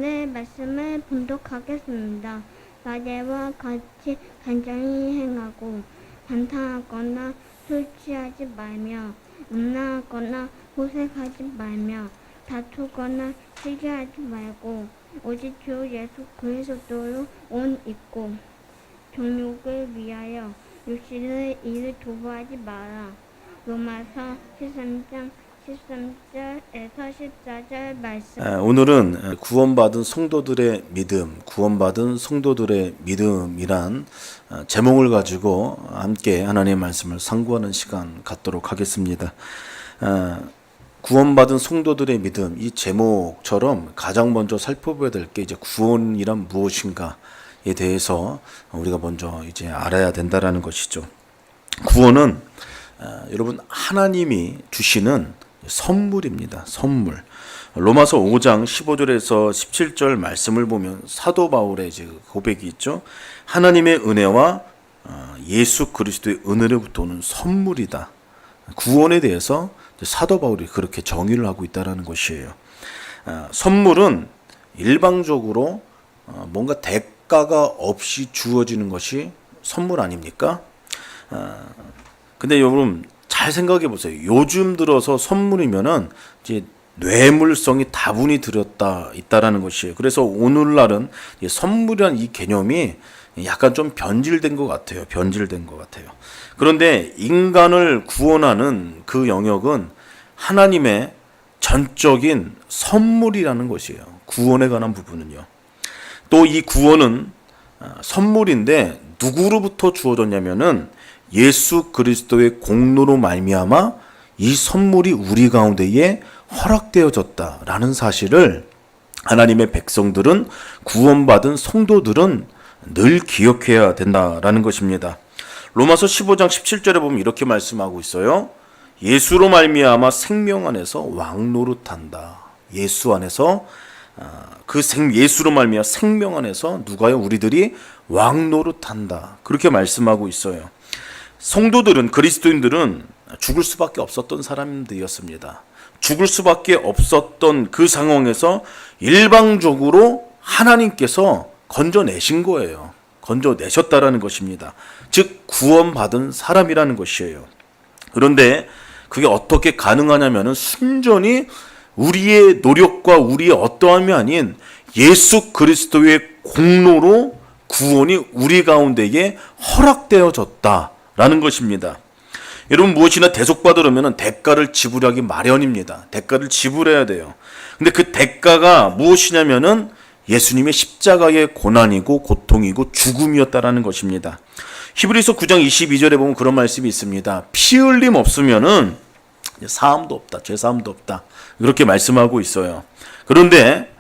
네, 말씀을 분독하겠습니다. 마대와 같이 단정히 행하고 반탕하거나 술 취하지 말며 음란하거나 호색하지 말며 다투거나 시기하지 말고 오직 주 예수 그리스도로 옷 입고 정욕을 위하여 육신의 일을 도구하지 마라. 로마서 13장 13절에서 14절 말씀. 오늘은 구원받은 성도들의 믿음이란 제목을 가지고 함께 하나님의 말씀을 상고하는 시간 갖도록 하겠습니다. 구원받은 성도들의 믿음, 이 제목처럼 가장 먼저 살펴봐야 될 게 이제 구원이란 무엇인가에 대해서 우리가 먼저 이제 알아야 된다라는 것이죠. 구원은 여러분 하나님이 주시는 선물입니다. 선물. 로마서 5장 15절에서 17절 말씀을 보면 사도 바울의 이제 고백이 있죠. 하나님의 은혜와 예수 그리스도의 은혜로부터 오는 선물이다. 구원에 대해서 사도 바울이 그렇게 정의를 하고 있다는 것이에요. 선물은 일방적으로 뭔가 대가가 없이 주어지는 것이 선물 아닙니까? 근데 여러분 잘 생각해 보세요. 요즘 들어서 선물이면은 이제 뇌물성이 다분히 있다라는 것이에요. 그래서 오늘날은 선물이란 이 개념이 약간 좀 변질된 것 같아요. 그런데 인간을 구원하는 그 영역은 하나님의 전적인 선물이라는 것이에요. 구원에 관한 부분은요. 또 이 구원은 선물인데 누구로부터 주어졌냐면은 예수 그리스도의 공로로 말미암아 이 선물이 우리 가운데에 허락되어졌다라는 사실을 하나님의 백성들은, 구원받은 성도들은 늘 기억해야 된다라는 것입니다. 로마서 15장 17절에 보면 이렇게 말씀하고 있어요. 예수로 말미암아 생명 안에서 왕노릇한다. 예수 안에서 예수로 말미암아 생명 안에서 누가요? 우리들이 왕노릇한다. 그렇게 말씀하고 있어요. 성도들은, 그리스도인들은 죽을 수밖에 없었던 사람들이었습니다. 죽을 수밖에 없었던 그 상황에서 일방적으로 하나님께서 건져내신 거예요. 건져내셨다라는 것입니다. 즉 구원받은 사람이라는 것이에요. 그런데 그게 어떻게 가능하냐면은 순전히 우리의 노력과 우리의 어떠함이 아닌 예수 그리스도의 공로로 구원이 우리 가운데에 허락되어졌다라는 것입니다. 여러분 무엇이나 대속받으려면 대가를 지불하기 마련입니다. 대가를 지불해야 돼요. 근데 그 대가가 무엇이냐면은 예수님의 십자가의 고난이고 고통이고 죽음이었다라는 것입니다. 히브리서 9장 22절에 보면 그런 말씀이 있습니다. 피 흘림 없으면은 사함도 없다. 죄사함도 없다. 그렇게 말씀하고 있어요. 그런데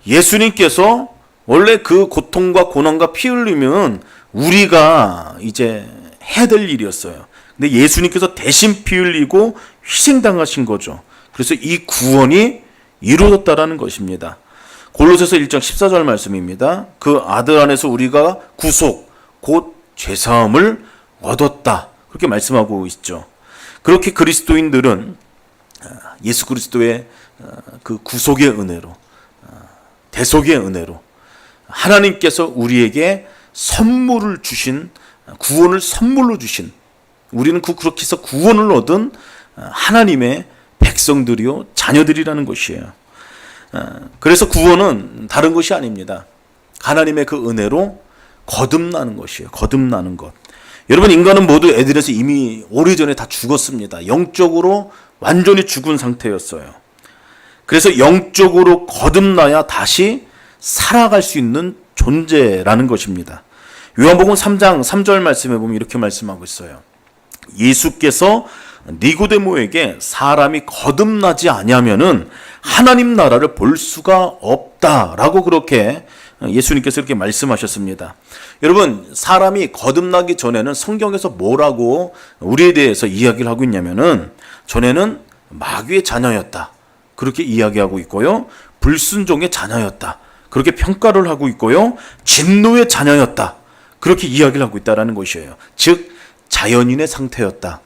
예수님께서 원래 그 고통과 고난과 피 흘리면 우리가 이제 해야 될 일이었어요. 근데 예수님께서 대신 피 흘리고 희생당하신 거죠. 그래서 이 구원이 이루어졌다라는 것입니다. 골로새서 1장 14절 말씀입니다. 그 아들 안에서 우리가 구속, 곧 죄사함을 얻었다. 그렇게 말씀하고 있죠. 그렇게 그리스도인들은 예수 그리스도의 그 구속의 은혜로, 대속의 은혜로 하나님께서 우리에게 선물을 주신, 구원을 선물로 주신, 우리는 그렇게 해서 구원을 얻은 하나님의 백성들이요 자녀들이라는 것이에요. 그래서 구원은 다른 것이 아닙니다. 하나님의 그 은혜로 거듭나는 것이에요. 거듭나는 것. 여러분 인간은 모두 에덴에서 이미 오래전에 다 죽었습니다. 영적으로 완전히 죽은 상태였어요. 그래서 영적으로 거듭나야 다시 살아갈 수 있는 존재라는 것입니다. 요한복음 3장 3절 말씀에 보면 이렇게 말씀하고 있어요. 예수께서 니고데모에게 사람이 거듭나지 아니하면은 하나님 나라를 볼 수가 없다라고 그렇게 예수님께서 이렇게 말씀하셨습니다. 여러분 사람이 거듭나기 전에는 성경에서 뭐라고 우리에 대해서 이야기를 하고 있냐면은 전에는 마귀의 자녀였다. 그렇게 이야기하고 있고요. 불순종의 자녀였다. 그렇게 평가를 하고 있고요. 진노의 자녀였다. 그렇게 이야기를 하고 있다라는 것이에요. 즉 자연인의 상태였다.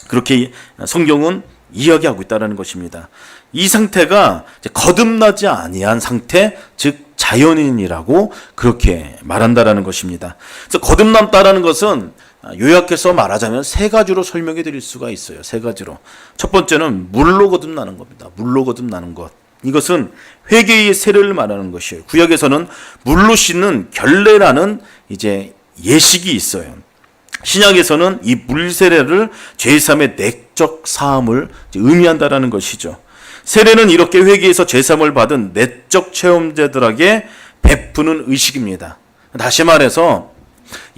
그렇게 성경은 이야기하고 있다는 것입니다. 이 상태가 거듭나지 아니한 상태, 즉 자연인이라고 그렇게 말한다라는 것입니다. 그래서 거듭남다라는 것은 요약해서 말하자면 세 가지로 설명해 드릴 수가 있어요. 세 가지로. 첫 번째는 물로 거듭나는 겁니다. 물로 거듭나는 것. 이것은 회개의 세례를 말하는 것이에요. 구약에서는 물로 씻는 결례라는 이제 예식이 있어요. 신약에서는 이 물세례를 제3의 내적 사함을 의미한다라는 것이죠. 세례는 이렇게 회개에서 제3을 받은 내적 체험자들에게 베푸는 의식입니다. 다시 말해서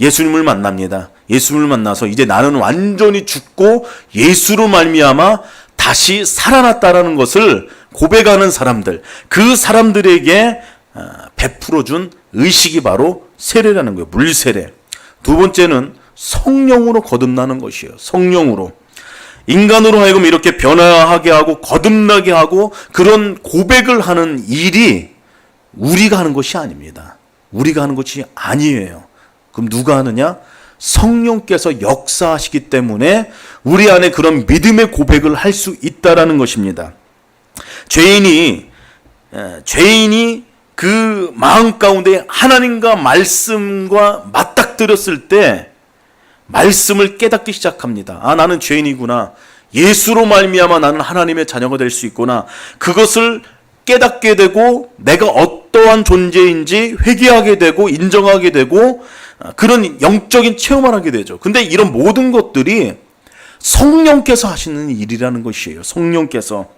예수님을 만납니다. 예수님을 만나서 이제 나는 완전히 죽고 예수로 말미암아 다시 살아났다라는 것을 고백하는 사람들, 그 사람들에게 베풀어준 의식이 바로 세례라는 거예요. 물세례. 두 번째는 성령으로 거듭나는 것이에요. 성령으로. 인간으로 하여금 이렇게 변화하게 하고 거듭나게 하고 그런 고백을 하는 일이 우리가 하는 것이 아닙니다. 우리가 하는 것이 아니에요. 그럼 누가 하느냐? 성령께서 역사하시기 때문에 우리 안에 그런 믿음의 고백을 할 수 있다라는 것입니다. 죄인이 그 마음 가운데 하나님과 말씀과 맞닥뜨렸을 때 말씀을 깨닫기 시작합니다. 아, 나는 죄인이구나. 예수로 말미암아 나는 하나님의 자녀가 될 수 있구나. 그것을 깨닫게 되고 내가 어떠한 존재인지 회개하게 되고 인정하게 되고 그런 영적인 체험을 하게 되죠. 근데 이런 모든 것들이 성령께서 하시는 일이라는 것이에요. 성령께서.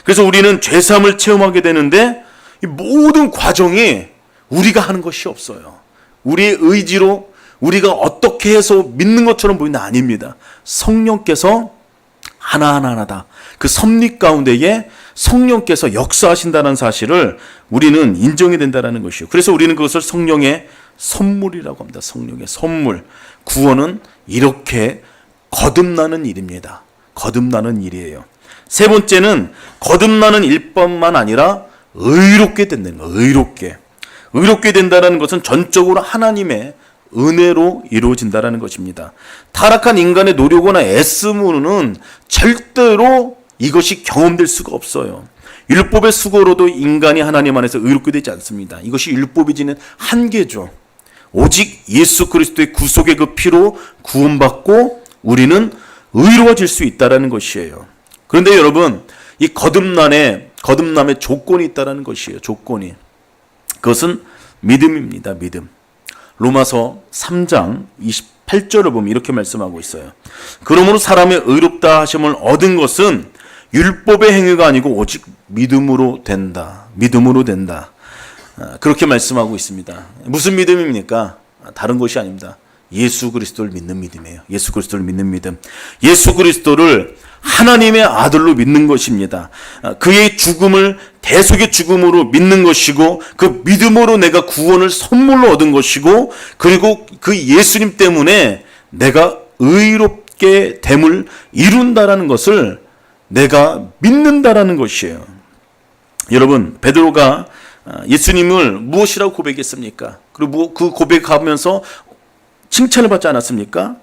그래서 우리는 죄사함을 체험하게 되는데 이 모든 과정이 우리가 하는 것이 없어요. 우리의 의지로 우리가 어떻게 해서 믿는 것처럼 보이는 아닙니다. 성령께서 하나하나 그 섭리 가운데에 성령께서 역사하신다는 사실을 우리는 인정해야 된다는 것이에요. 그래서 우리는 그것을 성령의 선물이라고 합니다. 성령의 선물. 구원은 이렇게 거듭나는 일입니다. 거듭나는 일이에요. 세 번째는 거듭나는 일뿐만 아니라 의롭게 된다는 거예요. 의롭게 된다는 것은 전적으로 하나님의 은혜로 이루어진다는 것입니다. 타락한 인간의 노력이나 애씀으로는 절대로 이것이 경험될 수가 없어요. 율법의 수고로도 인간이 하나님 안에서 의롭게 되지 않습니다. 이것이 율법이 지닌 한계죠. 오직 예수 그리스도의 구속의 그 피로 구원받고 우리는 의로워질 수 있다는 것이에요. 그런데 여러분, 이 거듭남의 조건이 있다는 것이에요. 조건이. 그것은 믿음입니다. 믿음. 로마서 3장 28절을 보면 이렇게 말씀하고 있어요. 그러므로 사람의 의롭다 하심을 얻은 것은 율법의 행위가 아니고 오직 믿음으로 된다. 믿음으로 된다. 그렇게 말씀하고 있습니다. 무슨 믿음입니까? 다른 것이 아닙니다. 예수 그리스도를 믿는 믿음이에요. 예수 그리스도를 믿는 믿음. 예수 그리스도를 하나님의 아들로 믿는 것입니다. 그의 죽음을 대속의 죽음으로 믿는 것이고 그 믿음으로 내가 구원을 선물로 얻은 것이고 그리고 그 예수님 때문에 내가 의롭게 됨을 이룬다라는 것을 내가 믿는다라는 것이에요. 여러분, 베드로가 예수님을 무엇이라고 고백했습니까? 그리고 그 고백하면서 칭찬을 받지 않았습니까?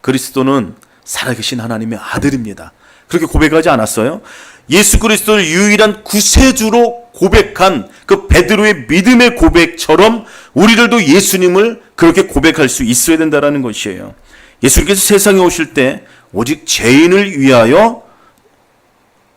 그리스도는 살아계신 하나님의 아들입니다. 그렇게 고백하지 않았어요? 예수 그리스도를 유일한 구세주로 고백한 그 베드로의 믿음의 고백처럼 우리들도 예수님을 그렇게 고백할 수 있어야 된다는 것이에요. 예수님께서 세상에 오실 때 오직 죄인을 위하여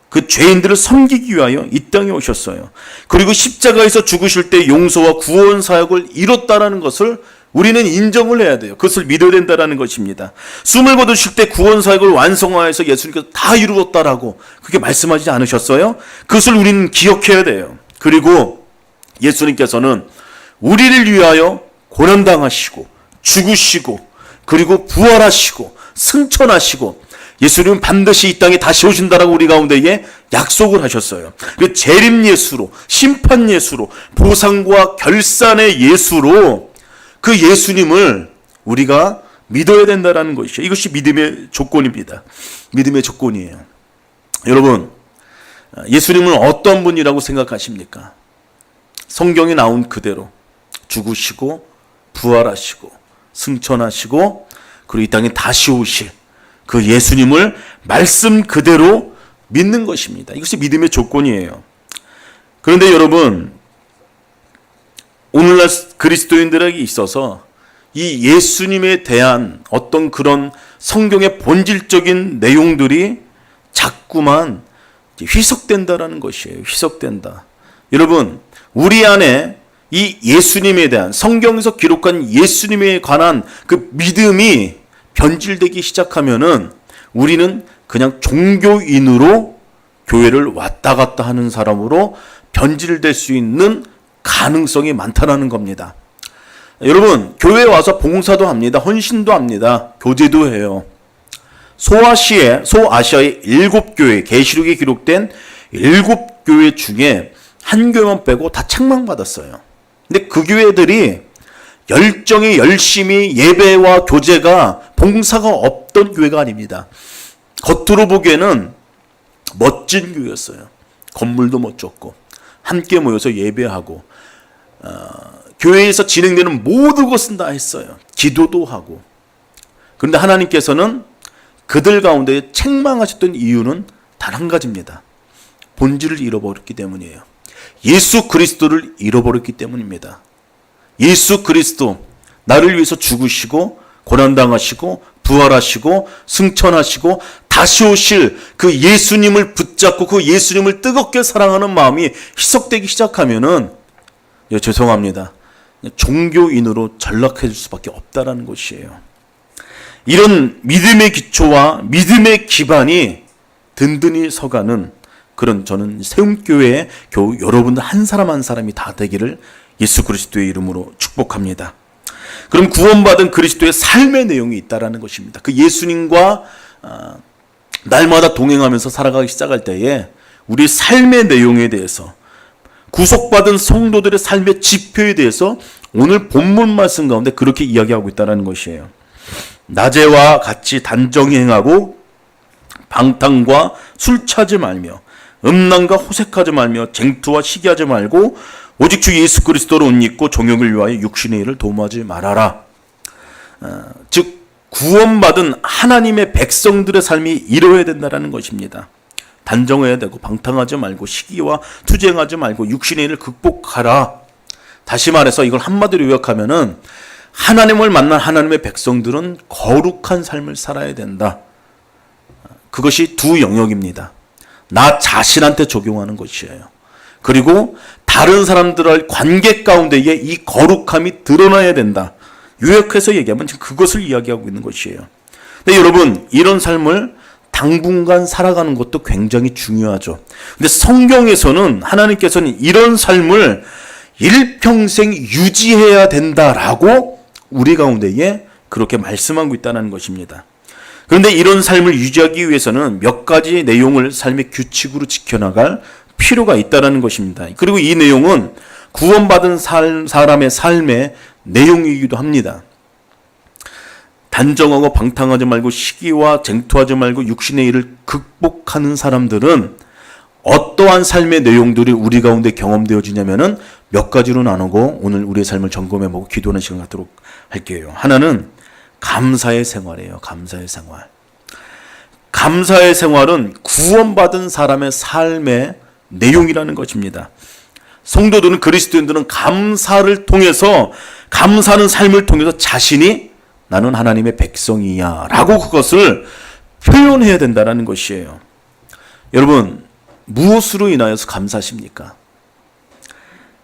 그 죄인들을 섬기기 위하여 이 땅에 오셨어요. 그리고 십자가에서 죽으실 때 용서와 구원 사역을 이뤘다라는 것을 우리는 인정을 해야 돼요. 그것을 믿어야 된다는 것입니다. 숨을 거두실 때 구원 사역을 완성하여서 예수님께서 다 이루었다라고 그렇게 말씀하지 않으셨어요? 그것을 우리는 기억해야 돼요. 그리고 예수님께서는 우리를 위하여 고난당하시고 죽으시고 그리고 부활하시고 승천하시고 예수님은 반드시 이 땅에 다시 오신다라고 우리 가운데에 약속을 하셨어요. 그 재림 예수로, 심판 예수로, 보상과 결산의 예수로 그 예수님을 우리가 믿어야 된다는 것이죠. 이것이 믿음의 조건입니다. 믿음의 조건이에요. 여러분, 예수님은 어떤 분이라고 생각하십니까? 성경에 나온 그대로 죽으시고 부활하시고 승천하시고 그리고 이 땅에 다시 오실 그 예수님을 말씀 그대로 믿는 것입니다. 이것이 믿음의 조건이에요. 그런데 여러분, 오늘날 그리스도인들에게 있어서 이 예수님에 대한 어떤 그런 성경의 본질적인 내용들이 자꾸만 희석된다라는 것이에요. 희석된다. 여러분, 우리 안에 이 예수님에 대한 성경에서 기록한 예수님에 관한 그 믿음이 변질되기 시작하면은 우리는 그냥 종교인으로 교회를 왔다 갔다 하는 사람으로 변질될 수 있는 가능성이 많다는 겁니다. 여러분, 교회에 와서 봉사도 합니다. 헌신도 합니다. 교제도 해요. 소아시아의 7교회, 계시록에 기록된 7교회 중에 한 교회만 빼고 다 책망받았어요. 근데 그 교회들이 열정이 열심히 예배와 교제가 봉사가 없던 교회가 아닙니다. 겉으로 보기에는 멋진 교회였어요. 건물도 멋졌고 함께 모여서 예배하고 교회에서 진행되는 모든 것은 다 했어요. 기도도 하고. 그런데 하나님께서는 그들 가운데 책망하셨던 이유는 단 한 가지입니다. 본질을 잃어버렸기 때문이에요. 예수 그리스도를 잃어버렸기 때문입니다. 예수 그리스도, 나를 위해서 죽으시고 고난당하시고 부활하시고 승천하시고 다시 오실 그 예수님을 붙잡고 그 예수님을 뜨겁게 사랑하는 마음이 희석되기 시작하면은 죄송합니다. 종교인으로 전락해질 수밖에 없다라는 것이에요. 이런 믿음의 기초와 믿음의 기반이 든든히 서가는 그런 저는 세움교회의 교우 여러분들 한 사람 한 사람이 다 되기를 예수 그리스도의 이름으로 축복합니다. 그럼 구원받은 그리스도의 삶의 내용이 있다라는 것입니다. 그 예수님과 날마다 동행하면서 살아가기 시작할 때에 우리 삶의 내용에 대해서 구속받은 성도들의 삶의 지표에 대해서 오늘 본문 말씀 가운데 그렇게 이야기하고 있다는 것이에요. 낮에와 같이 단정히 행하고 방탕과 술 차지 말며 음란과 호색하지 말며 쟁투와 시기하지 말고 오직 주 예수 그리스도로 옷 입고 종역을 위하여 육신의 일을 도모하지 말아라. 즉 구원받은 하나님의 백성들의 삶이 이루어야 된다는 것입니다. 단정해야 되고 방탕하지 말고 시기와 투쟁하지 말고 육신의 일을 극복하라. 다시 말해서 이걸 한마디로 요약하면은 하나님을 만난 하나님의 백성들은 거룩한 삶을 살아야 된다. 그것이 두 영역입니다. 나 자신한테 적용하는 것이에요. 그리고 다른 사람들의 관계 가운데에 이 거룩함이 드러나야 된다. 요약해서 얘기하면 지금 그것을 이야기하고 있는 것이에요. 근데 여러분, 이런 삶을 당분간 살아가는 것도 굉장히 중요하죠. 근데 성경에서는 하나님께서는 이런 삶을 일평생 유지해야 된다라고 우리 가운데에 그렇게 말씀하고 있다는 것입니다. 그런데 이런 삶을 유지하기 위해서는 몇 가지 내용을 삶의 규칙으로 지켜나갈 필요가 있다는 것입니다. 그리고 이 내용은 구원받은 사람의 삶의 내용이기도 합니다. 단정하고 방탕하지 말고 시기와 쟁투하지 말고 육신의 일을 극복하는 사람들은 어떠한 삶의 내용들이 우리 가운데 경험되어지냐면은 몇 가지로 나누고 오늘 우리의 삶을 점검해보고 기도하는 시간 갖도록 할게요. 하나는 감사의 생활이에요. 감사의 생활. 감사의 생활은 구원받은 사람의 삶의 내용이라는 것입니다. 성도들은, 그리스도인들은 감사를 통해서, 감사하는 삶을 통해서 자신이 나는 하나님의 백성이야 라고 그것을 표현해야 된다는 것이에요. 여러분, 무엇으로 인하여서 감사하십니까?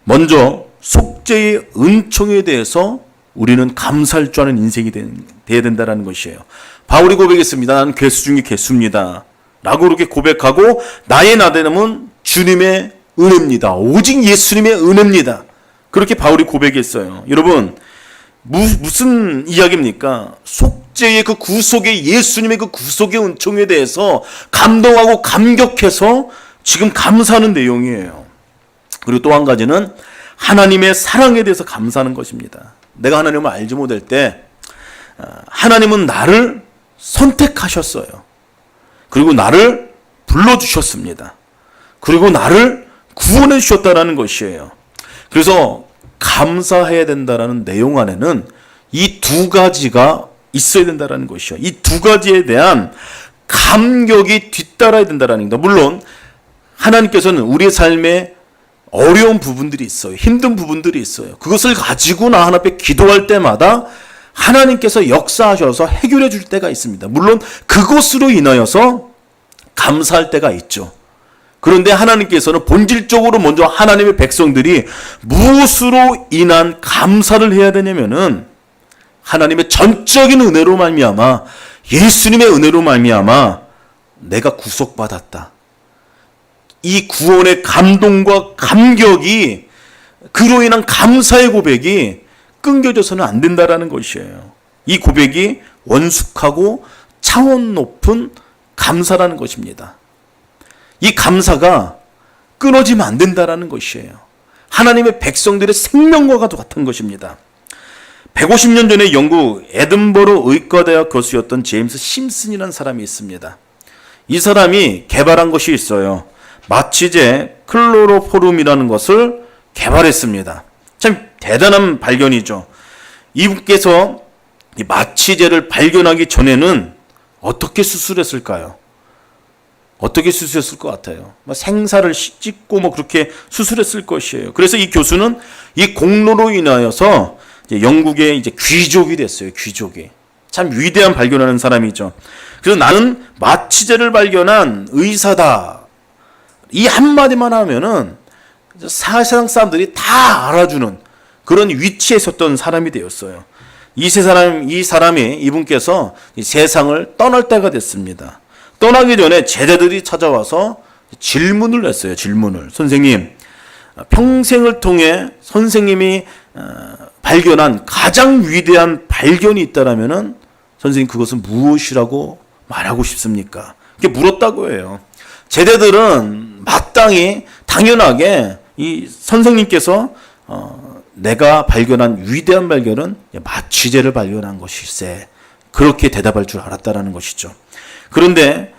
먼저 속죄의 은총에 대해서 우리는 감사할 줄 아는 인생이 되어야 된다는 것이에요. 바울이 고백했습니다. 나는 괴수 중에 괴수입니다 라고 그렇게 고백하고, 나의 나됨은 주님의 은혜입니다. 오직 예수님의 은혜입니다. 그렇게 바울이 고백했어요. 여러분, 무슨 이야기입니까? 속죄의 그 구속의, 예수님의 그 구속의 은총에 대해서 감동하고 감격해서 지금 감사하는 내용이에요. 그리고 또 한 가지는 하나님의 사랑에 대해서 감사하는 것입니다. 내가 하나님을 알지 못할 때 하나님은 나를 선택하셨어요. 그리고 나를 불러주셨습니다. 그리고 나를 구원해 주셨다는 것이에요. 그래서 감사해야 된다는 내용 안에는 이 두 가지가 있어야 된다는 것이요. 이 두 가지에 대한 감격이 뒤따라야 된다는 겁니다. 물론 하나님께서는 우리의 삶에 어려운 부분들이 있어요. 힘든 부분들이 있어요. 그것을 가지고 나 하나님 앞에 기도할 때마다 하나님께서 역사하셔서 해결해 줄 때가 있습니다. 물론 그것으로 인하여서 감사할 때가 있죠. 그런데 하나님께서는 본질적으로 먼저 하나님의 백성들이 무엇으로 인한 감사를 해야 되냐면은 하나님의 전적인 은혜로 말미암아, 예수님의 은혜로 말미암아 내가 구속받았다. 이 구원의 감동과 감격이, 그로 인한 감사의 고백이 끊겨져서는 안 된다라는 것이에요. 이 고백이 원숙하고 차원 높은 감사라는 것입니다. 이 감사가 끊어지면 안 된다라는 것이에요. 하나님의 백성들의 생명과 같은 것입니다. 150년 전에 영국 에든버러 의과대학 교수였던 제임스 심슨이라는 사람이 있습니다. 이 사람이 개발한 것이 있어요. 마취제 클로로포름이라는 것을 개발했습니다. 참 대단한 발견이죠. 이분께서 이 마취제를 발견하기 전에는 어떻게 수술했을까요? 어떻게 수술했을 것 같아요? 생사를 찍고 그렇게 수술했을 것이에요. 그래서 이 교수는 이 공로로 인하여서 영국의 귀족이 됐어요. 귀족이. 참 위대한 발견하는 사람이죠. 그래서 나는 마취제를 발견한 의사다. 이 한마디만 하면은 세상 사람들이 다 알아주는 그런 위치에 있었던 사람이 되었어요. 이분께서 이 세상을 떠날 때가 됐습니다. 떠나기 전에 제자들이 찾아와서 질문을 했어요. 질문을. 선생님, 평생을 통해 선생님이 발견한 가장 위대한 발견이 있다라면은 선생님 그것은 무엇이라고 말하고 싶습니까? 이렇게 물었다고 해요. 제자들은 마땅히 당연하게 이 선생님께서 내가 발견한 위대한 발견은 마취제를 발견한 것일세, 그렇게 대답할 줄 알았다라는 것이죠. 그런데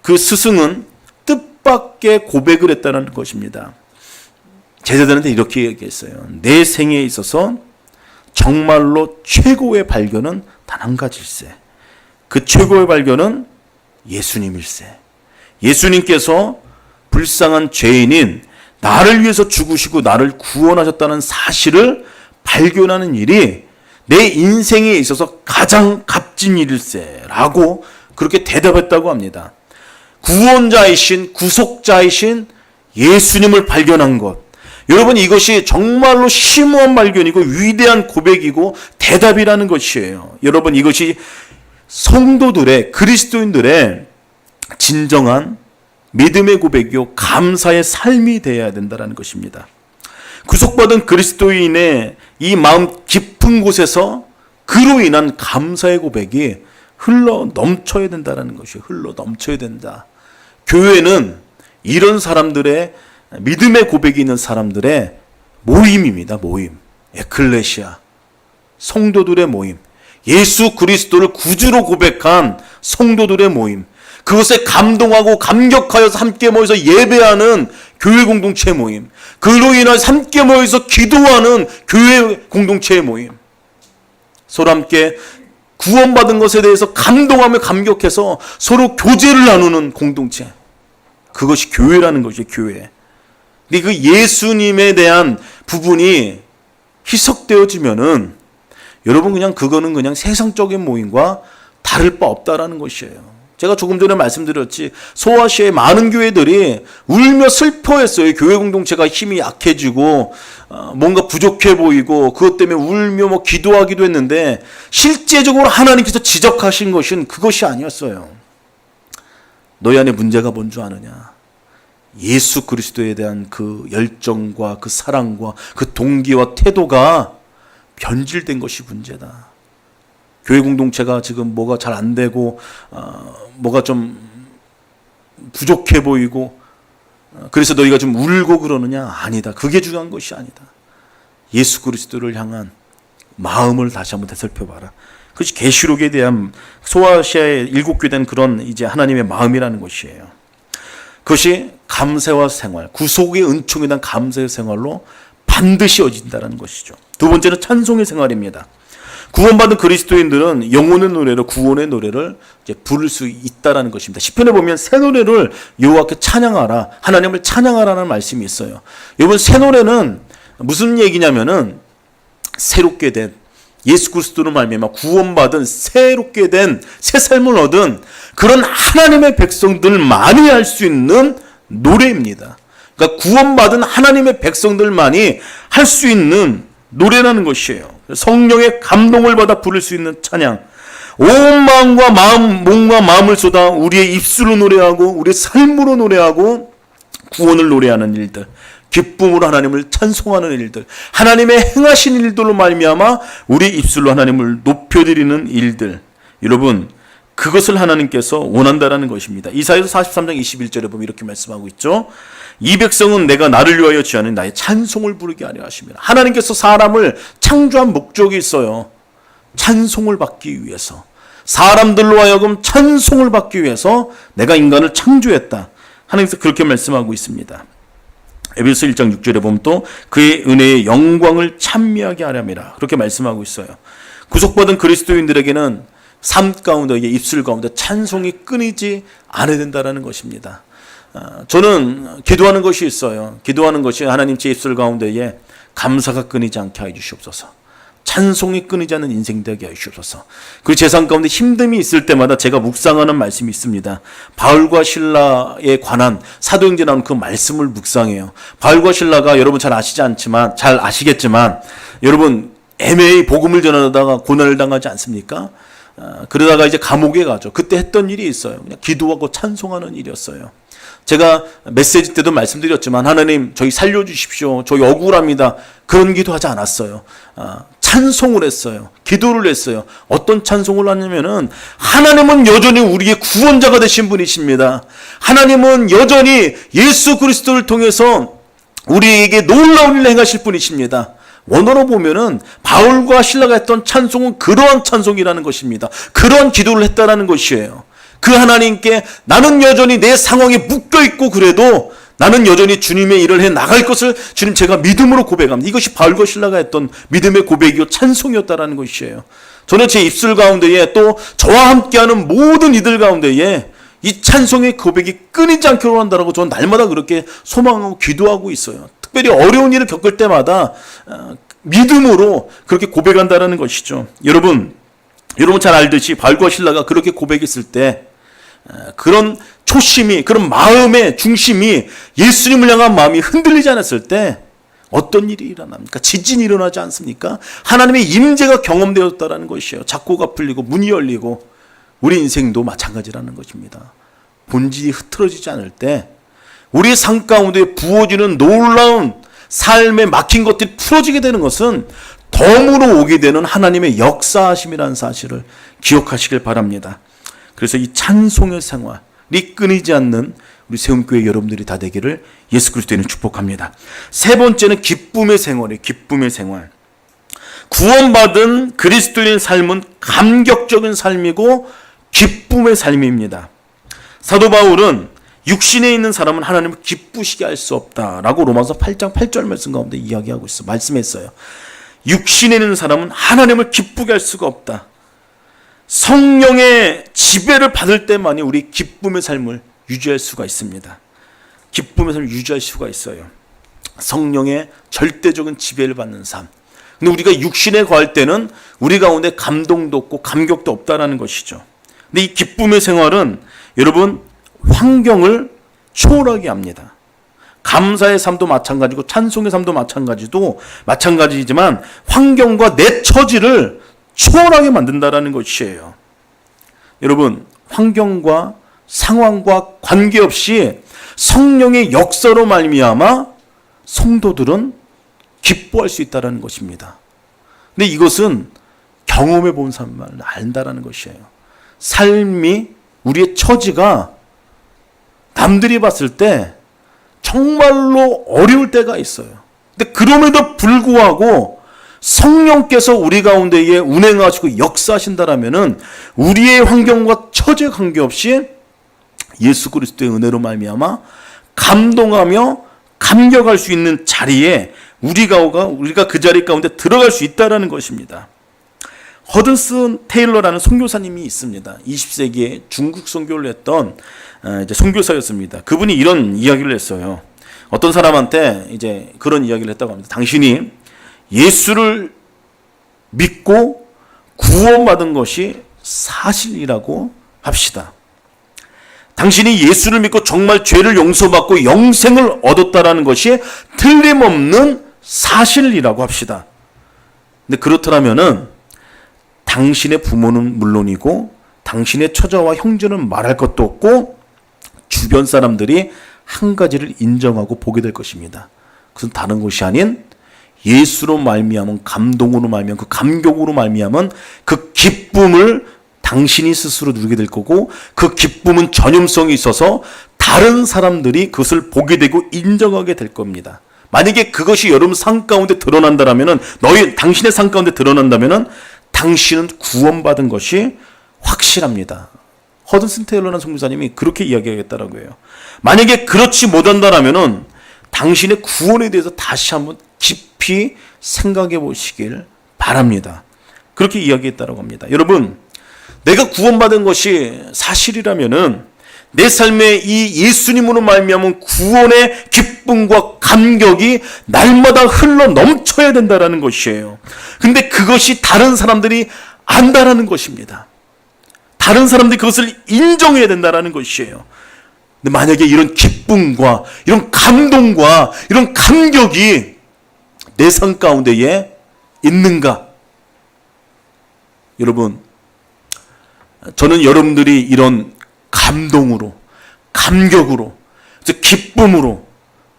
그 스승은 뜻밖의 고백을 했다는 것입니다. 제자들한테 이렇게 얘기했어요. 내 생에 있어서 정말로 최고의 발견은 단 한 가지일세. 그 최고의 발견은 예수님일세. 예수님께서 불쌍한 죄인인 나를 위해서 죽으시고 나를 구원하셨다는 사실을 발견하는 일이 내 인생에 있어서 가장 값진 일일세 라고 그렇게 대답했다고 합니다. 구원자이신, 구속자이신 예수님을 발견한 것, 여러분, 이것이 정말로 심오한 발견이고 위대한 고백이고 대답이라는 것이에요. 여러분, 이것이 성도들의, 그리스도인들의 진정한 믿음의 고백이요 감사의 삶이 되어야 된다는 것입니다. 구속받은 그리스도인의 이 마음 깊은 곳에서 그로 인한 감사의 고백이 흘러 넘쳐야 된다는 것이에요. 흘러 넘쳐야 된다. 교회는 이런 사람들의 믿음의 고백이 있는 사람들의 모임입니다. 모임. 에클레시아. 성도들의 모임. 예수 그리스도를 구주로 고백한 성도들의 모임. 그것에 감동하고 감격하여서 함께 모여서 예배하는 교회 공동체 모임. 그로 인해서 함께 모여서 기도하는 교회 공동체의 모임. 서로 함께 구원받은 것에 대해서 감동하며 감격해서 서로 교제를 나누는 공동체. 그것이 교회라는 것이 교회. 근데 그 예수님에 대한 부분이 희석되어지면은 여러분 그거는 그냥 세상적인 모임과 다를 바 없다라는 것이에요. 제가 조금 전에 말씀드렸지, 소아시아의 많은 교회들이 울며 슬퍼했어요. 교회 공동체가 힘이 약해지고 뭔가 부족해 보이고 그것 때문에 울며 기도하기도 했는데 실제적으로 하나님께서 지적하신 것은 그것이 아니었어요. 너희 안에 문제가 뭔 줄 아느냐? 예수 그리스도에 대한 그 열정과 그 사랑과 그 동기와 태도가 변질된 것이 문제다. 교회 공동체가 지금 뭐가 잘 안 되고 뭐가 좀 부족해 보이고 그래서 너희가 좀 울고 그러느냐? 아니다. 그게 중요한 것이 아니다. 예수 그리스도를 향한 마음을 다시 한번 되살펴봐라. 그것이 계시록에 대한 소아시아의 7교에 대한 그런 이제 하나님의 마음이라는 것이에요. 그것이 감사와 생활, 구속의 은총에 대한 감사의 생활로 반드시 이어진다는 것이죠. 두 번째는 찬송의 생활입니다. 구원받은 그리스도인들은 영혼의 노래로 구원의 노래를 이제 부를 수 있다라는 것입니다. 시편에 보면 새 노래를 여호와께 찬양하라, 하나님을 찬양하라는 말씀이 있어요. 여러분, 새 노래는 무슨 얘기냐면은 새롭게 된 예수 그리스도로 말미암아 구원받은 새롭게 된 새 삶을 얻은 그런 하나님의 백성들만이 할 수 있는 노래입니다. 그러니까 구원받은 하나님의 백성들만이 할 수 있는 노래라는 것이에요. 성령의 감동을 받아 부를 수 있는 찬양, 온 마음과 몸과 마음을 쏟아 우리의 입술로 노래하고 우리의 삶으로 노래하고 구원을 노래하는 일들, 기쁨으로 하나님을 찬송하는 일들, 하나님의 행하신 일들로 말미암아 우리 입술로 하나님을 높여드리는 일들, 여러분 그것을 하나님께서 원한다라는 것입니다. 이사야서 43장 21절에 보면 이렇게 말씀하고 있죠. 이 백성은 내가 나를 위하여 지하는 나의 찬송을 부르게 하려 하십니다. 하나님께서 사람을 창조한 목적이 있어요. 찬송을 받기 위해서, 사람들로 하여금 찬송을 받기 위해서 내가 인간을 창조했다. 하나님께서 그렇게 말씀하고 있습니다. 에베소 1장 6절에 보면 또 그의 은혜의 영광을 찬미하게 하려니라 그렇게 말씀하고 있어요. 구속받은 그리스도인들에게는 삶 가운데, 입술 가운데 찬송이 끊이지 않아야 된다는 것입니다. 저는 기도하는 것이 있어요. 기도하는 것이 하나님 제 입술 가운데에 감사가 끊이지 않게 하여 주시옵소서, 찬송이 끊이지 않는 인생 되게 하여 주시옵소서. 그 재산 가운데 힘듦이 있을 때마다 제가 묵상하는 말씀이 있습니다. 바울과 실라에 관한 사도행전에 나오는 그 말씀을 묵상해요. 바울과 실라가 여러분 잘 아시겠지만 여러분 애매히 복음을 전하다가 고난을 당하지 않습니까? 그러다가 이제 감옥에 가죠. 그때 했던 일이 있어요. 그냥 기도하고 찬송하는 일이었어요. 제가 메시지 때도 말씀드렸지만 하나님 저희 살려주십시오, 저희 억울합니다, 그런 기도하지 않았어요. 찬송을 했어요. 기도를 했어요. 어떤 찬송을 하냐면은 하나님은 여전히 우리의 구원자가 되신 분이십니다. 하나님은 여전히 예수 그리스도를 통해서 우리에게 놀라운 일을 행하실 분이십니다. 원어로 보면은 바울과 실라가 했던 찬송은 그러한 찬송이라는 것입니다. 그러한 기도를 했다라는 것이에요. 그 하나님께 나는 여전히 내 상황에 묶여있고 그래도 나는 여전히 주님의 일을 해 나갈 것을 주님 제가 믿음으로 고백합니다. 이것이 바울과 실라가 했던 믿음의 고백이요 찬송이었다라는 것이에요. 저는 제 입술 가운데에 또 저와 함께하는 모든 이들 가운데에 이 찬송의 고백이 끊이지 않기로 한다라고 저는 날마다 그렇게 소망하고 기도하고 있어요. 특별히 어려운 일을 겪을 때마다 믿음으로 그렇게 고백한다라는 것이죠. 여러분 잘 알듯이 바울과 실라가 그렇게 고백했을 때 그런 초심이, 그런 마음의 중심이 예수님을 향한 마음이 흔들리지 않았을 때 어떤 일이 일어납니까? 지진이 일어나지 않습니까? 하나님의 임재가 경험되었다라는 것이에요. 작고가 풀리고 문이 열리고 우리 인생도 마찬가지라는 것입니다. 본질이 흐트러지지 않을 때 우리 삶 가운데 부어지는 놀라운 삶에 막힌 것들이 풀어지게 되는 것은 덤으로 오게 되는 하나님의 역사하심이라는 사실을 기억하시길 바랍니다. 그래서 이 찬송의 생활이 끊이지 않는 우리 세움교회 여러분들이 다 되기를 예수 그리스도는 축복합니다. 세 번째는 기쁨의 생활이에요. 기쁨의 생활. 구원받은 그리스도인 삶은 감격적인 삶이고 기쁨의 삶입니다. 사도 바울은 육신에 있는 사람은 하나님을 기쁘시게 할 수 없다라고 로마서 8장 8절 말씀 가운데 이야기하고 있어 말씀했어요. 육신에 있는 사람은 하나님을 기쁘게 할 수가 없다. 성령의 지배를 받을 때만이 우리 기쁨의 삶을 유지할 수가 있습니다. 기쁨의 삶을 유지할 수가 있어요. 성령의 절대적인 지배를 받는 삶. 근데 우리가 육신에 거할 때는 우리 가운데 감동도 없고 감격도 없다라는 것이죠. 근데 이 기쁨의 생활은 여러분 환경을 초월하게 합니다. 감사의 삶도 마찬가지고 찬송의 삶도 마찬가지지만 환경과 내 처지를 초월하게 만든다라는 것이에요. 여러분 환경과 상황과 관계없이 성령의 역사로 말미암아 성도들은 기뻐할 수 있다는 것입니다. 근데 이것은 경험해 본 사람만 안다라는 것이에요. 삶이 우리의 처지가 남들이 봤을 때 정말로 어려울 때가 있어요. 근데 그럼에도 불구하고 성령께서 우리 가운데에 운행하시고 역사하신다라면은 우리의 환경과 처지에 관계없이 예수 그리스도의 은혜로 말미암아 감동하며 감격할 수 있는 자리에 우리가 그 자리 가운데 들어갈 수 있다라는 것입니다. 허든슨 테일러라는 선교사님이 있습니다. 20세기에 중국 선교를 했던 이제 선교사였습니다. 그분이 이런 이야기를 했어요. 어떤 사람한테 이제 그런 이야기를 했다고 합니다. 당신이 예수를 믿고 구원받은 것이 사실이라고 합시다. 당신이 예수를 믿고 정말 죄를 용서받고 영생을 얻었다라는 것이 틀림없는 사실이라고 합시다. 근데 그렇다면은 당신의 부모는 물론이고 당신의 처자와 형제는 말할 것도 없고 주변 사람들이 한 가지를 인정하고 보게 될 것입니다. 그것은 다른 것이 아닌 예수로 말미암은 감동으로 말미암은 그 감격으로 말미암은 그 기쁨을 당신이 스스로 누리게 될 거고 그 기쁨은 전염성이 있어서 다른 사람들이 그것을 보게 되고 인정하게 될 겁니다. 만약에 그것이 여러분 삶 가운데 드러난다면은 당신의 삶 가운데 드러난다면은 당신은 구원받은 것이 확실합니다. 허든슨 테일러라는 선교사님이 그렇게 이야기하겠다라고 해요. 만약에 그렇지 못한다라면은 당신의 구원에 대해서 다시 한번 깊이 생각해 보시길 바랍니다. 그렇게 이야기했다라고 합니다. 여러분, 내가 구원받은 것이 사실이라면은 내 삶에 이 예수님으로 말미암은 구원의 기쁨과 감격이 날마다 흘러 넘쳐야 된다라는 것이에요. 근데 그것이 다른 사람들이 안다라는 것입니다. 다른 사람들이 그것을 인정해야 된다라는 것이에요. 근데 만약에 이런 기쁨과 이런 감동과 이런 감격이 내 삶 가운데에 있는가? 여러분, 저는 여러분들이 이런 감동으로, 감격으로, 기쁨으로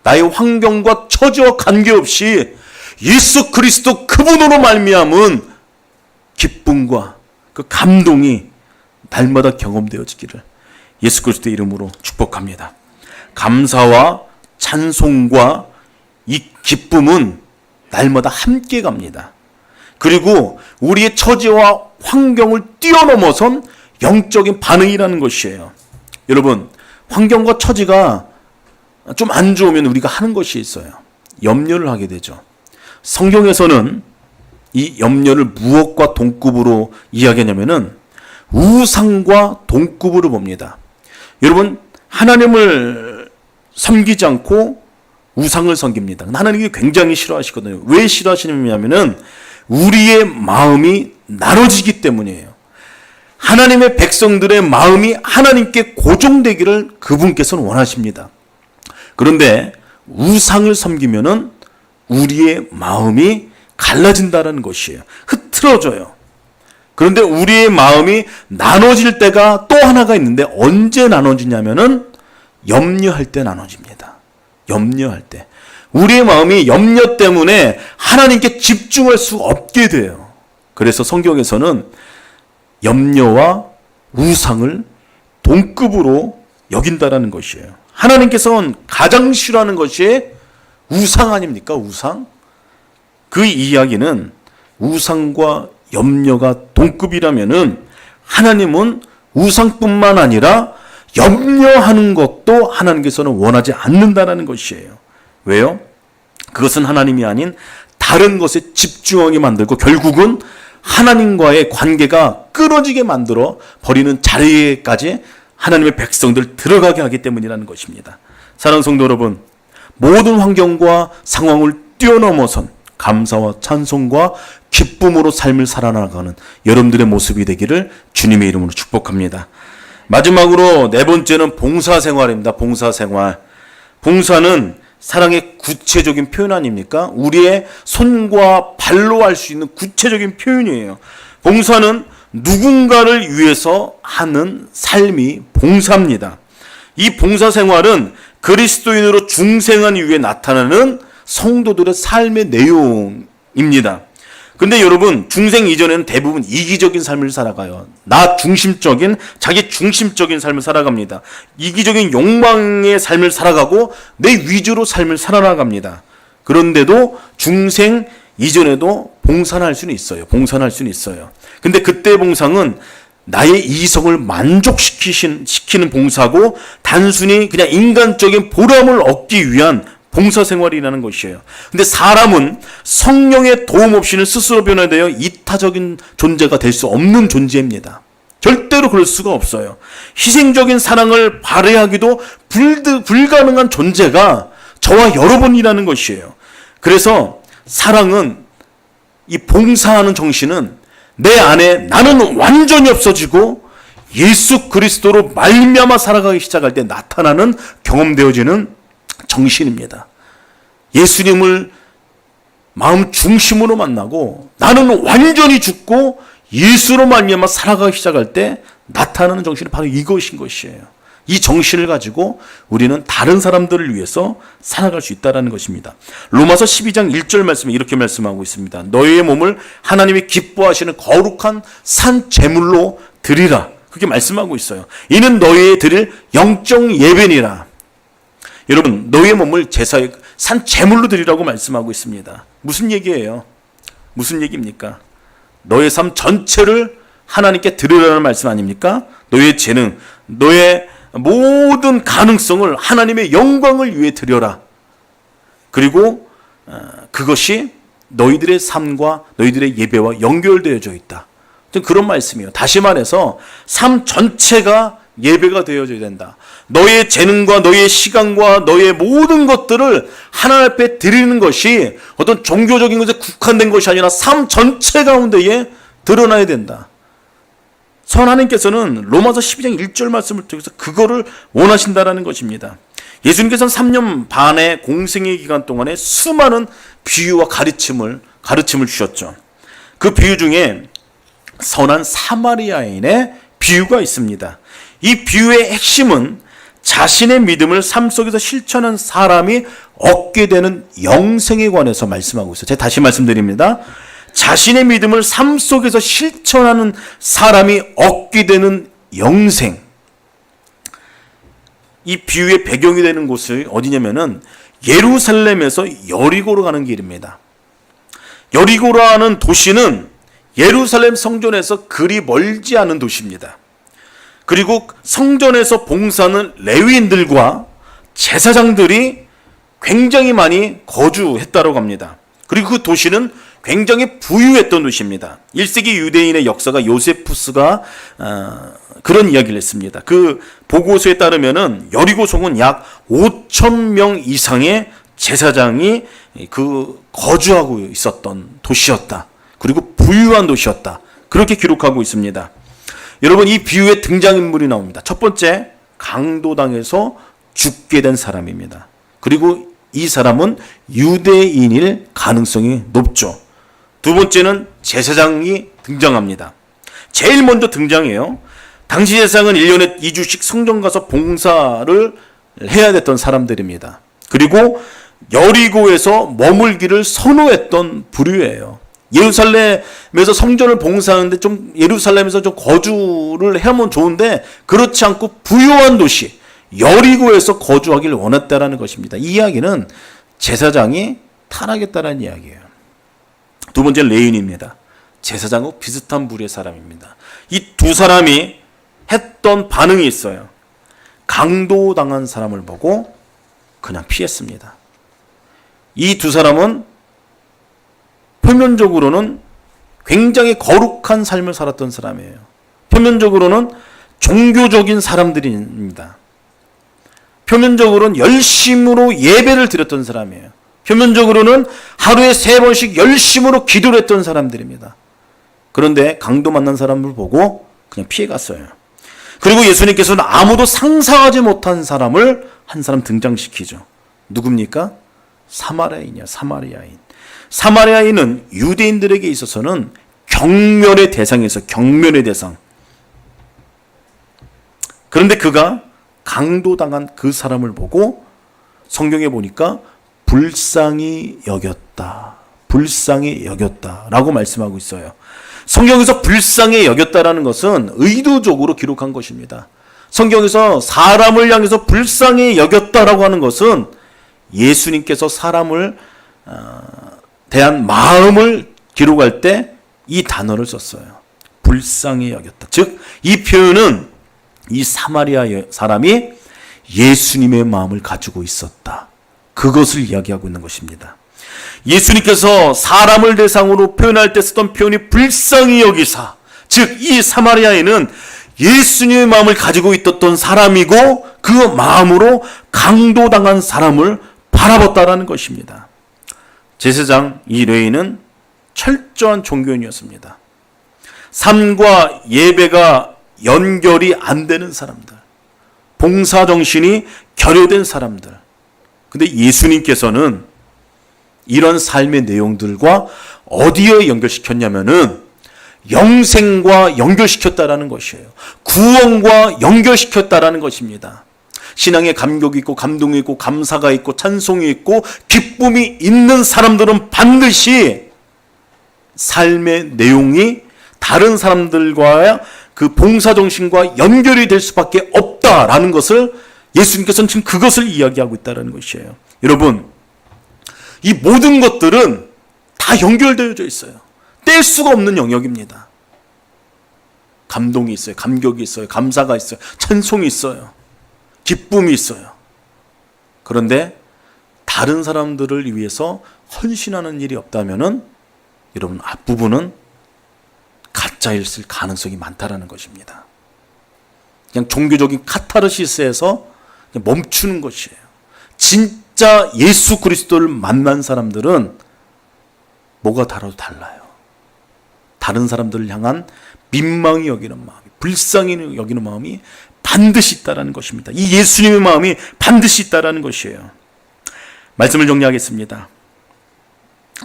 나의 환경과 처지와 관계없이 예수 그리스도 그분으로 말미암은 기쁨과 그 감동이 날마다 경험되어지기를 예수 그리스도의 이름으로 축복합니다. 감사와 찬송과 이 기쁨은 날마다 함께 갑니다. 그리고 우리의 처지와 환경을 뛰어넘어선 영적인 반응이라는 것이에요. 여러분, 환경과 처지가 좀 안 좋으면 우리가 하는 것이 있어요. 염려를 하게 되죠. 성경에서는 이 염려를 무엇과 동급으로 이야기하냐면은 우상과 동급으로 봅니다. 여러분, 하나님을 섬기지 않고 우상을 섬깁니다. 하나님이 굉장히 싫어하시거든요. 왜 싫어하시냐면은 우리의 마음이 나눠지기 때문이에요. 하나님의 백성들의 마음이 하나님께 고정되기를 그분께서는 원하십니다. 그런데 우상을 섬기면은 우리의 마음이 갈라진다는 것이에요. 흐트러져요. 그런데 우리의 마음이 나눠질 때가 또 하나가 있는데 언제 나눠지냐면은 염려할 때 나눠집니다. 염려할 때. 우리의 마음이 염려 때문에 하나님께 집중할 수 없게 돼요. 그래서 성경에서는 염려와 우상을 동급으로 여긴다라는 것이에요. 하나님께서는 가장 싫어하는 것이 우상 아닙니까? 우상? 그 이야기는 우상과 염려가 동급이라면은 하나님은 우상뿐만 아니라 염려하는 것도 하나님께서는 원하지 않는다라는 것이에요. 왜요? 그것은 하나님이 아닌 다른 것에 집중하게 만들고 결국은 하나님과의 관계가 끊어지게 만들어 버리는 자리에까지 하나님의 백성들 들어가게 하기 때문이라는 것입니다. 사랑하는 성도 여러분, 모든 환경과 상황을 뛰어넘어선 감사와 찬송과 기쁨으로 삶을 살아나가는 여러분들의 모습이 되기를 주님의 이름으로 축복합니다. 마지막으로 네 번째는 봉사생활입니다. 봉사생활. 봉사는 사랑의 구체적인 표현 아닙니까? 우리의 손과 발로 할 수 있는 구체적인 표현이에요. 봉사는 누군가를 위해서 하는 삶이 봉사입니다. 이 봉사생활은 그리스도인으로 중생하기 위해 나타나는 성도들의 삶의 내용입니다. 근데 여러분, 중생 이전에는 대부분 이기적인 삶을 살아가요. 나 중심적인, 자기 중심적인 삶을 살아갑니다. 이기적인 욕망의 삶을 살아가고 내 위주로 삶을 살아나갑니다. 그런데도 중생 이전에도 봉사를 할 수는 있어요. 봉사를 할 수는 있어요. 근데 그때 봉사는 나의 이성을 만족시키는 봉사고 단순히 그냥 인간적인 보람을 얻기 위한 봉사생활이라는 것이에요. 근데 사람은 성령의 도움 없이는 스스로 변화되어 이타적인 존재가 될 수 없는 존재입니다. 절대로 그럴 수가 없어요. 희생적인 사랑을 발휘하기도 불가능한 존재가 저와 여러분이라는 것이에요. 그래서 사랑은, 이 봉사하는 정신은 내 안에 나는 완전히 없어지고 예수 그리스도로 말미암아 살아가기 시작할 때 나타나는, 경험되어지는 정신입니다. 예수님을 마음 중심으로 만나고 나는 완전히 죽고 예수로 말미암아 살아가기 시작할 때 나타나는 정신이 바로 이것인 것이에요. 이 정신을 가지고 우리는 다른 사람들을 위해서 살아갈 수 있다는 것입니다. 로마서 12장 1절 말씀에 이렇게 말씀하고 있습니다. 너희의 몸을 하나님이 기뻐하시는 거룩한 산 제물로 드리라. 그렇게 말씀하고 있어요. 이는 너희의 드릴 영적 예배니라. 여러분, 너희의 몸을 제사의 산 제물로 드리라고 말씀하고 있습니다. 무슨 얘기예요? 무슨 얘기입니까? 너의 삶 전체를 하나님께 드리라는 말씀 아닙니까? 너의 재능, 너의 모든 가능성을 하나님의 영광을 위해 드려라. 그리고 그것이 너희들의 삶과 너희들의 예배와 연결되어져 있다. 그런 말씀이에요. 다시 말해서 삶 전체가 예배가 되어져야 된다. 너의 재능과 너의 시간과 너의 모든 것들을 하나님 앞에 드리는 것이 어떤 종교적인 것에 국한된 것이 아니라 삶 전체 가운데에 드러나야 된다. 하나님께서는 로마서 12장 1절 말씀을 통해서 그거를 원하신다라는 것입니다. 예수님께서는 3년 반의 공생의 기간 동안에 수많은 비유와 가르침을 주셨죠. 그 비유 중에 선한 사마리아인의 비유가 있습니다. 이 비유의 핵심은 자신의 믿음을 삶 속에서 실천한 사람이 얻게 되는 영생에 관해서 말씀하고 있어요. 제가 다시 말씀드립니다. 자신의 믿음을 삶 속에서 실천하는 사람이 얻게 되는 영생. 이 비유의 배경이 되는 곳이 어디냐면은 예루살렘에서 여리고로 가는 길입니다. 여리고라는 도시는 예루살렘 성전에서 그리 멀지 않은 도시입니다. 그리고 성전에서 봉사하는 레위인들과 제사장들이 굉장히 많이 거주했다고 합니다. 그리고 그 도시는 굉장히 부유했던 도시입니다. 1세기 유대인의 역사가 요세푸스가 그런 이야기를 했습니다. 그 보고서에 따르면은 여리고성은 약 5,000명 이상의 제사장이 거주하고 있었던 도시였다. 그리고 부유한 도시였다. 그렇게 기록하고 있습니다. 여러분, 이 비유에 등장인물이 나옵니다. 첫 번째, 강도당에서 죽게 된 사람입니다. 그리고 이 사람은 유대인일 가능성이 높죠. 두 번째는 제사장이 등장합니다. 제일 먼저 등장해요. 당시 제사장은 1년에 2주씩 성전 가서 봉사를 해야 됐던 사람들입니다. 그리고 여리고에서 머물기를 선호했던 부류예요. 예루살렘에서 성전을 봉사하는데 좀 예루살렘에서 좀 거주를 하면 좋은데 그렇지 않고 부유한 도시 여리고에서 거주하기를 원했다라는 것입니다. 이 이야기는 제사장이 타락했다는 이야기예요. 두 번째는 레인입니다. 제사장과 비슷한 부류의 사람입니다. 이 두 사람이 했던 반응이 있어요. 강도당한 사람을 보고 그냥 피했습니다. 이 두 사람은 표면적으로는 굉장히 거룩한 삶을 살았던 사람이에요. 표면적으로는 종교적인 사람들입니다. 표면적으로는 열심으로 예배를 드렸던 사람이에요. 표면적으로는 하루에 3번씩 열심으로 기도를 했던 사람들입니다. 그런데 강도 만난 사람을 보고 그냥 피해갔어요. 그리고 예수님께서는 아무도 상상하지 못한 사람을 한 사람 등장시키죠. 누굽니까? 사마리아인이야. 사마리아인. 사마리아인은 유대인들에게 있어서는 경멸의 대상에서 경멸의 대상. 그런데 그가 강도당한 그 사람을 보고 성경에 보니까 불쌍히 여겼다. 불쌍히 여겼다라고 말씀하고 있어요. 성경에서 불쌍히 여겼다라는 것은 의도적으로 기록한 것입니다. 성경에서 사람을 향해서 불쌍히 여겼다라고 하는 것은 예수님께서 사람을 대한 마음을 기록할 때 이 단어를 썼어요. 불쌍히 여겼다. 즉, 이 표현은 이 사마리아 사람이 예수님의 마음을 가지고 있었다. 그것을 이야기하고 있는 것입니다. 예수님께서 사람을 대상으로 표현할 때 쓰던 표현이 불쌍히 여기사, 즉 이 사마리아인은 예수님의 마음을 가지고 있었던 사람이고 그 마음으로 강도당한 사람을 바라봤다라는 것입니다. 제사장 이 레위는 철저한 종교인이었습니다. 삶과 예배가 연결이 안 되는 사람들, 봉사정신이 결여된 사람들. 근데 예수님께서는 이런 삶의 내용들과 어디에 연결시켰냐면은 영생과 연결시켰다라는 것이에요. 구원과 연결시켰다라는 것입니다. 신앙에 감격이 있고 감동이 있고 감사가 있고 찬송이 있고 기쁨이 있는 사람들은 반드시 삶의 내용이 다른 사람들과의 그 봉사정신과 연결이 될 수밖에 없다라는 것을 예수님께서는 지금 그것을 이야기하고 있다는 것이에요. 여러분, 이 모든 것들은 다 연결되어져 있어요. 뗄 수가 없는 영역입니다. 감동이 있어요. 감격이 있어요. 감사가 있어요. 찬송이 있어요. 기쁨이 있어요. 그런데 다른 사람들을 위해서 헌신하는 일이 없다면은 여러분 앞부분은 가짜일을 가능성이 많다라는 것입니다. 그냥 종교적인 카타르시스에서 그냥 멈추는 것이에요. 진짜 예수 그리스도를 만난 사람들은 뭐가 달라요. 다른 사람들을 향한 민망히 여기는 마음이, 불쌍히 여기는 마음이 반드시 있다라는 것입니다. 이 예수님의 마음이 반드시 있다라는 것이에요. 말씀을 정리하겠습니다.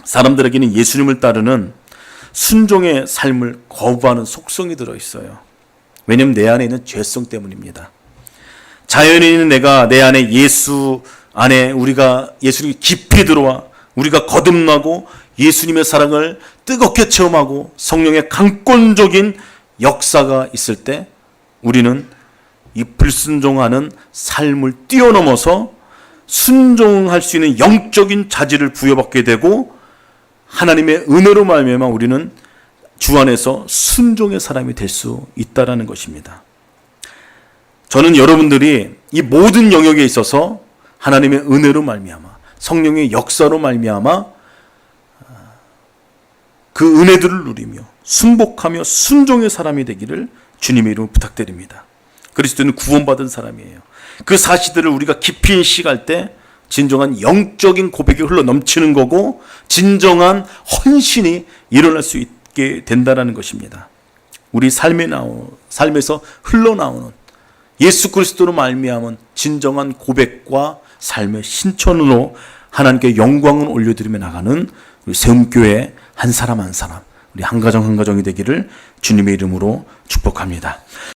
사람들에게는 예수님을 따르는 순종의 삶을 거부하는 속성이 들어있어요. 왜냐하면 내 안에 있는 죄성 때문입니다. 자연인인 내가 내 안에 예수 안에 우리가 예수님이 깊이 들어와 우리가 거듭나고 예수님의 사랑을 뜨겁게 체험하고 성령의 강권적인 역사가 있을 때 우리는 이 불순종하는 삶을 뛰어넘어서 순종할 수 있는 영적인 자질을 부여받게 되고 하나님의 은혜로 말미암아 우리는 주 안에서 순종의 사람이 될 수 있다라는 것입니다. 저는 여러분들이 이 모든 영역에 있어서 하나님의 은혜로 말미암아 성령의 역사로 말미암아 그 은혜들을 누리며 순복하며 순종의 사람이 되기를 주님의 이름으로 부탁드립니다. 그리스도는 구원받은 사람이에요. 그 사실들을 우리가 깊이 인식할 때 진정한 영적인 고백이 흘러 넘치는 거고 진정한 헌신이 일어날 수 있게 된다는 것입니다. 우리 삶에서 흘러나오는 예수 그리스도로 말미암은 진정한 고백과 삶의 신천으로 하나님께 영광을 올려드리며 나가는 우리 세움교회 한 사람 한 사람, 우리 한 가정 한 가정이 되기를 주님의 이름으로 축복합니다.